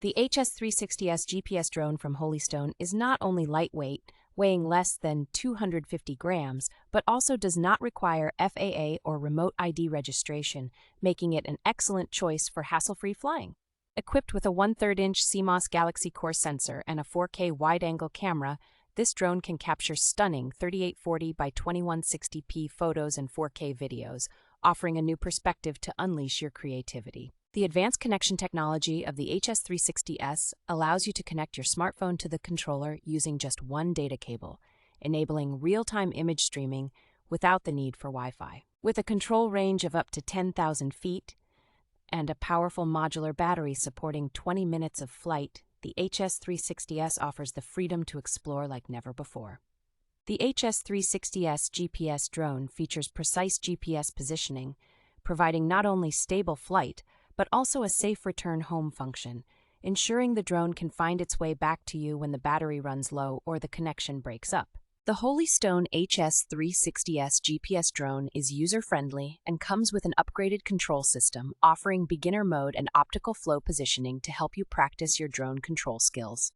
The HS360S GPS drone from Holystone is not only lightweight, weighing less than 250 grams, but also does not require FAA or remote ID registration, making it an excellent choice for hassle-free flying. Equipped with a 1/3-inch CMOS GalaxyCore sensor and a 4K wide-angle camera, this drone can capture stunning 3840 by 2160p photos and 4K videos, offering a new perspective to unleash your creativity. The advanced connection technology of the HS360S allows you to connect your smartphone to the controller using just one data cable, enabling real-time image streaming without the need for Wi-Fi. With a control range of up to 10,000 feet and a powerful modular battery supporting 20 minutes of flight, the HS360S offers the freedom to explore like never before. The HS360S GPS drone features precise GPS positioning, providing not only stable flight, but also a safe return home function, ensuring the drone can find its way back to you when the battery runs low or the connection breaks up. The Holystone HS360S GPS drone is user-friendly and comes with an upgraded control system offering beginner mode and optical flow positioning to help you practice your drone control skills.